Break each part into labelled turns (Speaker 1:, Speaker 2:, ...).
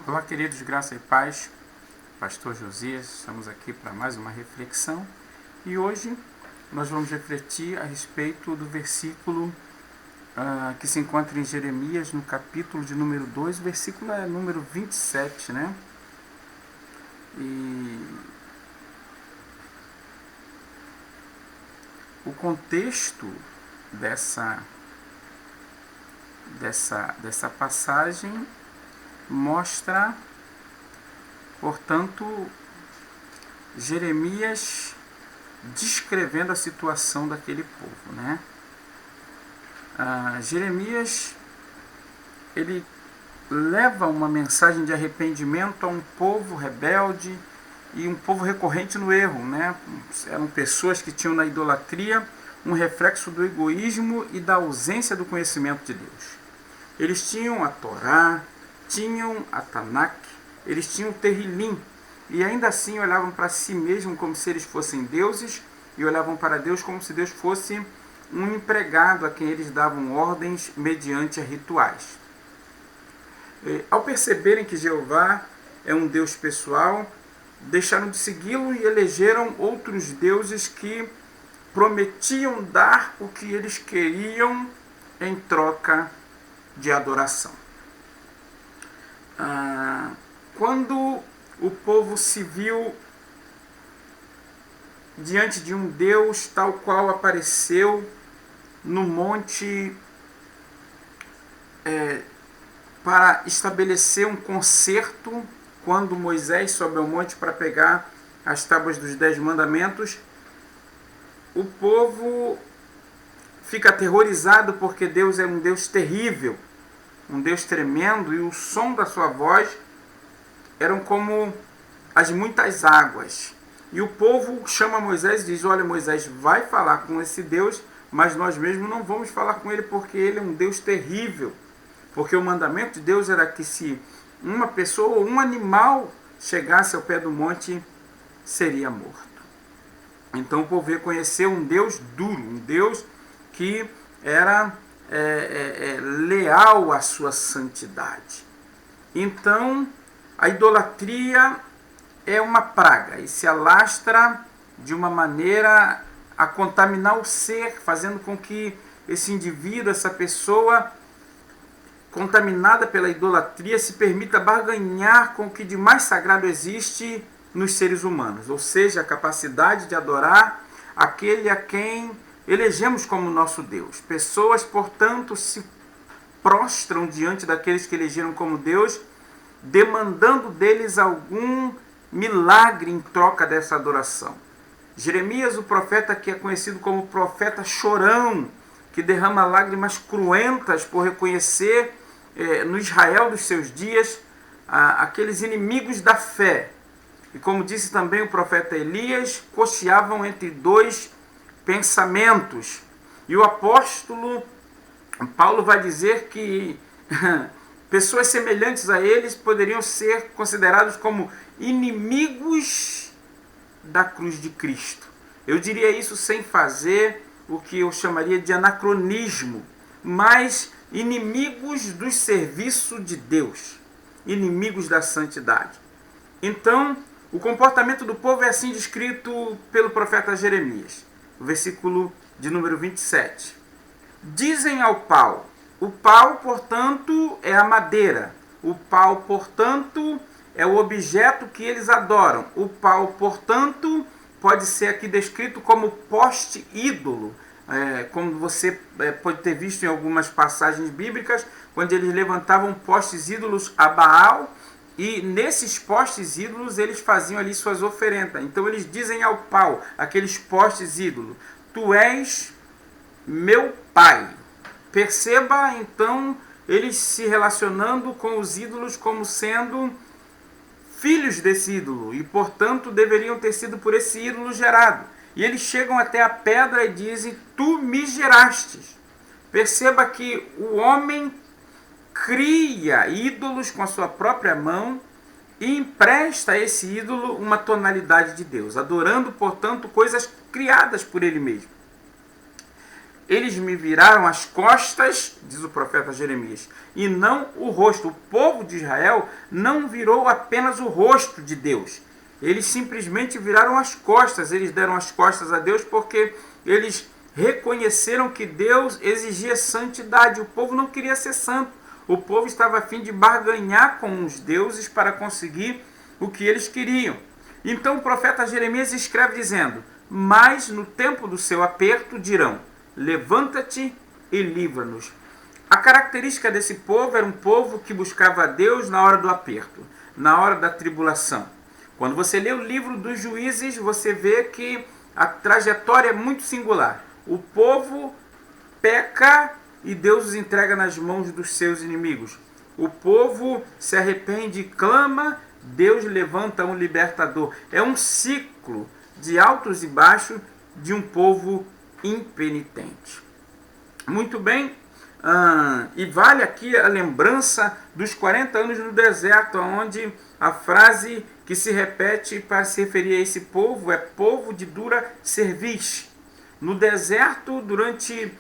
Speaker 1: Olá, queridos, graça e paz. Pastor Josias, estamos aqui para mais uma reflexão e hoje nós vamos refletir a respeito do versículo que se encontra em Jeremias, no capítulo de número 2, o versículo é número 27, né? E o contexto dessa passagem mostra, portanto, Jeremias descrevendo a situação daquele povo, né? Jeremias, ele leva uma mensagem de arrependimento a um povo rebelde e um povo recorrente no erro, né? Eram pessoas que tinham na idolatria um reflexo do egoísmo e da ausência do conhecimento de Deus. Eles tinham a Torá, tinham a Tanakh, eles tinham o Terrilim, e ainda assim olhavam para si mesmos como se eles fossem deuses, e olhavam para Deus como se Deus fosse um empregado a quem eles davam ordens mediante rituais. Ao perceberem que Jeová é um Deus pessoal, deixaram de segui-lo e elegeram outros deuses que prometiam dar o que eles queriam em troca de adoração. Quando o povo se viu diante de um Deus tal qual apareceu no monte para estabelecer um concerto, quando Moisés sobe ao monte para pegar as tábuas dos 10 mandamentos, o povo fica aterrorizado porque Deus é um Deus terrível, um Deus tremendo, e o som da sua voz eram como as muitas águas. E o povo chama Moisés e diz: olha, Moisés, vai falar com esse Deus, mas nós mesmos não vamos falar com ele porque ele é um Deus terrível. Porque o mandamento de Deus era que se uma pessoa ou um animal chegasse ao pé do monte, seria morto. Então o povo reconheceu um Deus duro, um Deus que era leal à sua santidade. Então a idolatria é uma praga e se alastra de uma maneira a contaminar o ser, fazendo com que esse indivíduo, essa pessoa contaminada pela idolatria, se permita barganhar com o que de mais sagrado existe nos seres humanos, ou seja, a capacidade de adorar aquele a quem elegemos como nosso Deus. Pessoas, portanto, se prostram diante daqueles que elegeram como Deus, demandando deles algum milagre em troca dessa adoração. Jeremias, o profeta que é conhecido como profeta chorão, que derrama lágrimas cruentas por reconhecer no Israel dos seus dias aqueles inimigos da fé. E como disse também o profeta Elias, cocheavam entre dois pensamentos. E o apóstolo Paulo vai dizer que pessoas semelhantes a eles poderiam ser considerados como inimigos da cruz de Cristo. Eu diria isso sem fazer o que eu chamaria de anacronismo, mas inimigos do serviço de Deus, inimigos da santidade. Então, o comportamento do povo é assim descrito pelo profeta Jeremias, o versículo de número 27. Dizem ao pau, o pau, portanto, é a madeira, o pau, portanto, é o objeto que eles adoram, o pau, portanto, pode ser aqui descrito como poste ídolo, como você pode ter visto em algumas passagens bíblicas, quando eles levantavam postes ídolos a Baal, e nesses postes ídolos eles faziam ali suas oferendas. Então eles dizem ao pau, aqueles postes ídolos: tu és meu pai. Perceba então eles se relacionando com os ídolos como sendo filhos desse ídolo, e portanto deveriam ter sido por esse ídolo gerado. E eles chegam até a pedra e dizem: tu me gerastes. Perceba que o homem cria ídolos com a sua própria mão e empresta a esse ídolo uma tonalidade de Deus, adorando, portanto, coisas criadas por ele mesmo. eles me viraram as costas, diz o profeta Jeremias, e não o rosto. O povo de Israel não virou apenas o rosto de Deus. Eles simplesmente viraram as costas. Eles deram as costas a Deus porque eles reconheceram que Deus exigia santidade. O povo não queria ser santo. O povo estava a fim de barganhar com os deuses para conseguir o que eles queriam. Então o profeta Jeremias escreve dizendo: mas no tempo do seu aperto dirão: levanta-te e livra-nos. A característica desse povo era um povo que buscava a Deus na hora do aperto, na hora da tribulação. Quando você lê o livro dos Juízes, você vê que a trajetória é muito singular. O povo peca e Deus os entrega nas mãos dos seus inimigos. O povo se arrepende e clama, Deus levanta um libertador. É um ciclo de altos e baixos de um povo impenitente. Muito bem, e vale aqui a lembrança dos 40 anos no deserto, onde a frase que se repete para se referir a esse povo é povo de dura cerviz. No deserto, durante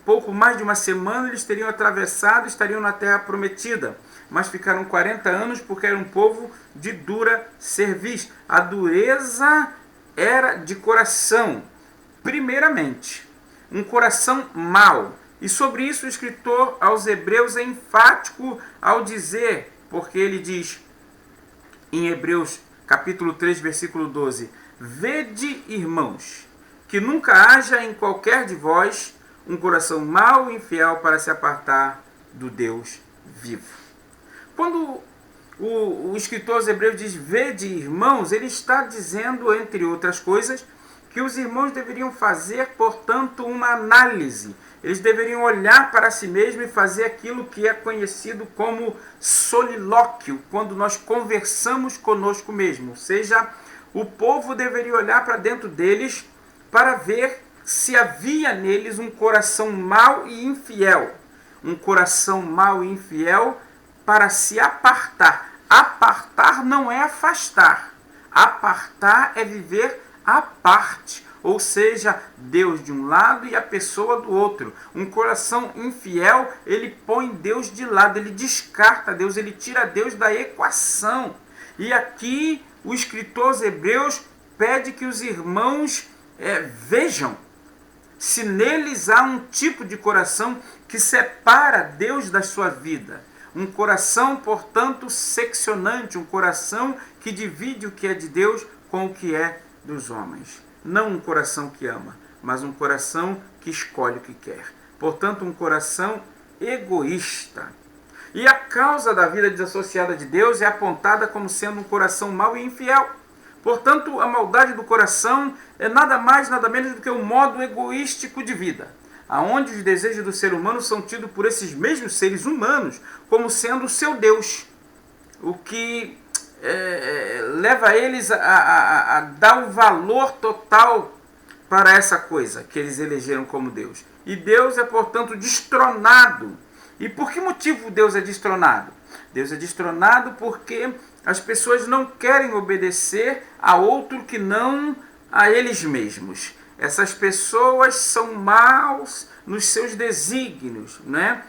Speaker 1: pouco mais de uma semana, eles teriam atravessado, estariam na terra prometida, mas ficaram 40 anos porque era um povo de dura cerviz. A dureza era de coração, primeiramente, um coração mau. E sobre isso o escritor aos Hebreus é enfático ao dizer, porque ele diz em Hebreus capítulo 3, versículo 12: vede, irmãos, que nunca haja em qualquer de vós um coração mau e infiel para se apartar do Deus vivo. Quando o escritor aos Hebreus diz vede, irmãos, ele está dizendo, entre outras coisas, que os irmãos deveriam fazer, portanto, uma análise. Eles deveriam olhar para si mesmos e fazer aquilo que é conhecido como solilóquio, quando nós conversamos conosco mesmo. Ou seja, o povo deveria olhar para dentro deles para ver se havia neles um coração mau e infiel. Um coração mau e infiel para se apartar. Apartar não é afastar. Apartar é viver à parte. Ou seja, Deus de um lado e a pessoa do outro. Um coração infiel, ele põe Deus de lado, ele descarta Deus, ele tira Deus da equação. E aqui o escritor aos Hebreus pede que os irmãos vejam se neles há um tipo de coração que separa Deus da sua vida. Um coração, portanto, seccionante, um coração que divide o que é de Deus com o que é dos homens. Não um coração que ama, mas um coração que escolhe o que quer. Portanto, um coração egoísta. E a causa da vida desassociada de Deus é apontada como sendo um coração mau e infiel. Portanto, a maldade do coração é nada mais, nada menos do que um modo egoístico de vida, aonde os desejos do ser humano são tidos por esses mesmos seres humanos como sendo o seu Deus, o que leva eles a dar o valor total para essa coisa que eles elegeram como Deus. E Deus é, portanto, destronado. E por que motivo Deus é destronado? Deus é destronado porque as pessoas não querem obedecer a outro que não a eles mesmos. Essas pessoas são maus nos seus desígnios, né?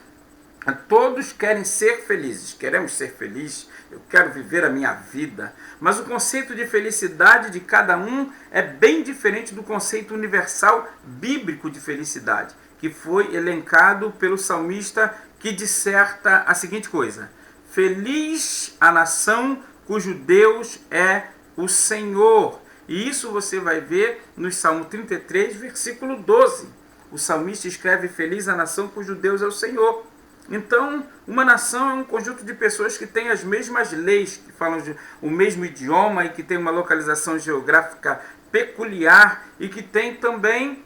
Speaker 1: Todos querem ser felizes, queremos ser felizes, eu quero viver a minha vida. Mas o conceito de felicidade de cada um é bem diferente do conceito universal bíblico de felicidade, que foi elencado pelo salmista, que disserta a seguinte coisa: feliz a nação cujo Deus é o Senhor. E isso você vai ver no Salmo 33, versículo 12. O salmista escreve: feliz a nação cujo Deus é o Senhor. Então, uma nação é um conjunto de pessoas que têm as mesmas leis, que falam o mesmo idioma e que tem uma localização geográfica peculiar e que tem também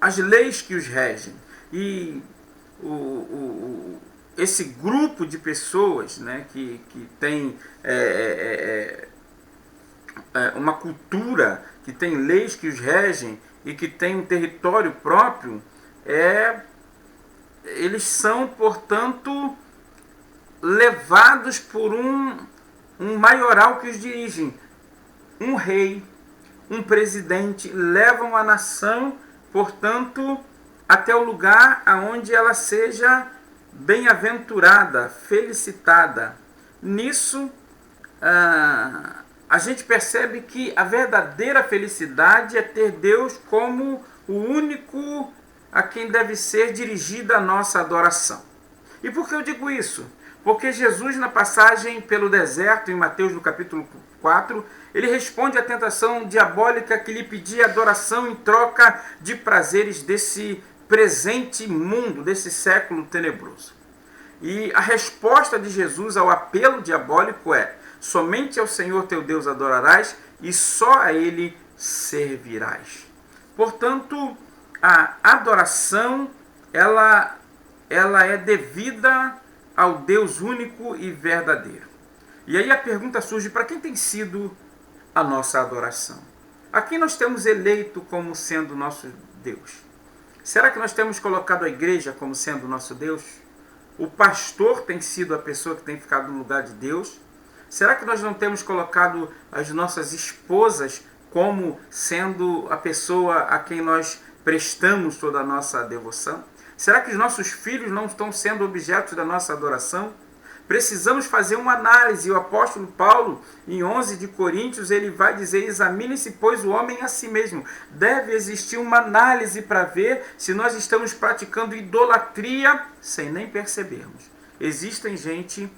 Speaker 1: as leis que os regem. E esse grupo de pessoas, né, que tem uma cultura, que tem leis que os regem e que tem um território próprio, eles são, portanto, levados por um maioral que os dirige, um rei, um presidente, levam a nação, portanto, até o lugar aonde ela seja bem-aventurada, felicitada. Nisso, a gente percebe que a verdadeira felicidade é ter Deus como o único a quem deve ser dirigida a nossa adoração. E por que eu digo isso? Porque Jesus, na passagem pelo deserto, em Mateus no capítulo 4, ele responde à tentação diabólica que lhe pedia adoração em troca de prazeres desse presente mundo, desse século tenebroso. E a resposta de Jesus ao apelo diabólico é: somente ao Senhor teu Deus adorarás e só a Ele servirás. Portanto, a adoração, ela é devida ao Deus único e verdadeiro. E aí a pergunta surge: para quem tem sido a nossa adoração? A quem nós temos eleito como sendo nosso Deus? Será que nós temos colocado a igreja como sendo nosso Deus? O pastor tem sido a pessoa que tem ficado no lugar de Deus? Será que nós não temos colocado as nossas esposas como sendo a pessoa a quem nós prestamos toda a nossa devoção? Será que os nossos filhos não estão sendo objetos da nossa adoração? Precisamos fazer uma análise. O apóstolo Paulo, em 11 de Coríntios, ele vai dizer: examine-se, pois, o homem a si mesmo. Deve existir uma análise para ver se nós estamos praticando idolatria sem nem percebermos. Existem gente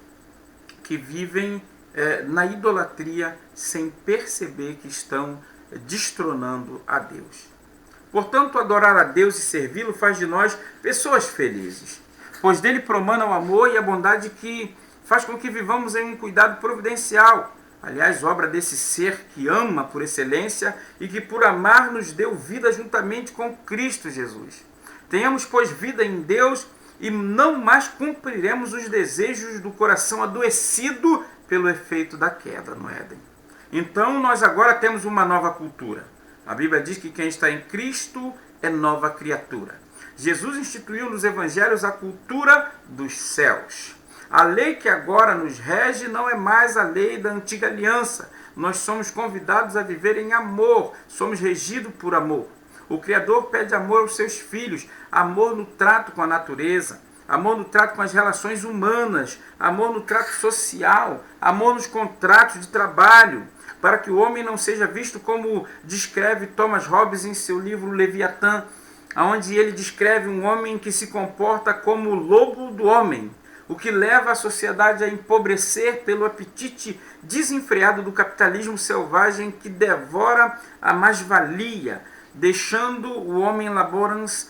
Speaker 1: que vivem na idolatria sem perceber que estão destronando a Deus. Portanto, adorar a Deus e servi-lo faz de nós pessoas felizes, pois dele promana o amor e a bondade que faz com que vivamos em um cuidado providencial. Aliás, obra desse ser que ama por excelência e que por amar nos deu vida juntamente com Cristo Jesus. Tenhamos, pois, vida em Deus e não mais cumpriremos os desejos do coração adoecido pelo efeito da queda no Éden. Então, nós agora temos uma nova cultura. A Bíblia diz que quem está em Cristo é nova criatura. Jesus instituiu nos evangelhos a cultura dos céus. A lei que agora nos rege não é mais a lei da antiga aliança. Nós somos convidados a viver em amor, somos regidos por amor. O Criador pede amor aos seus filhos, amor no trato com a natureza, amor no trato com as relações humanas, amor no trato social, amor nos contratos de trabalho, para que o homem não seja visto como descreve Thomas Hobbes em seu livro Leviatã, onde ele descreve um homem que se comporta como o lobo do homem, o que leva a sociedade a empobrecer pelo apetite desenfreado do capitalismo selvagem que devora a mais-valia, deixando o homem laborans,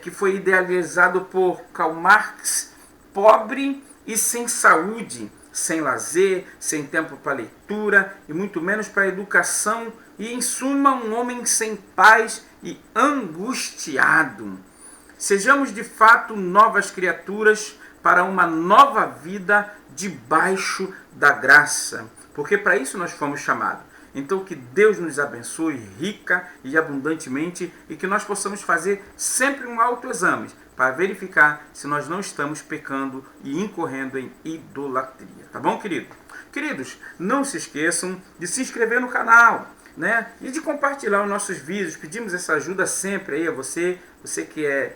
Speaker 1: que foi idealizado por Karl Marx, pobre e sem saúde, sem lazer, sem tempo para leitura e muito menos para educação, e em suma um homem sem paz e angustiado. Sejamos de fato novas criaturas para uma nova vida debaixo da graça, porque para isso nós fomos chamados. Então que Deus nos abençoe rica e abundantemente e que nós possamos fazer sempre um autoexame para verificar se nós não estamos pecando e incorrendo em idolatria. Tá bom, querido? Queridos, não se esqueçam de se inscrever no canal, né? E de compartilhar os nossos vídeos. Pedimos essa ajuda sempre aí a você que é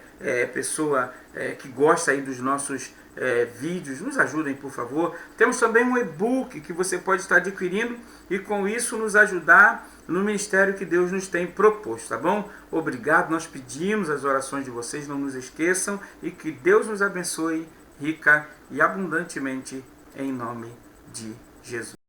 Speaker 1: pessoa que gosta aí dos nossos vídeos, nos ajudem, por favor. Temos também um e-book que você pode estar adquirindo e com isso nos ajudar no ministério que Deus nos tem proposto, tá bom? Obrigado, nós pedimos as orações de vocês, não nos esqueçam e que Deus nos abençoe rica e abundantemente em nome de Jesus.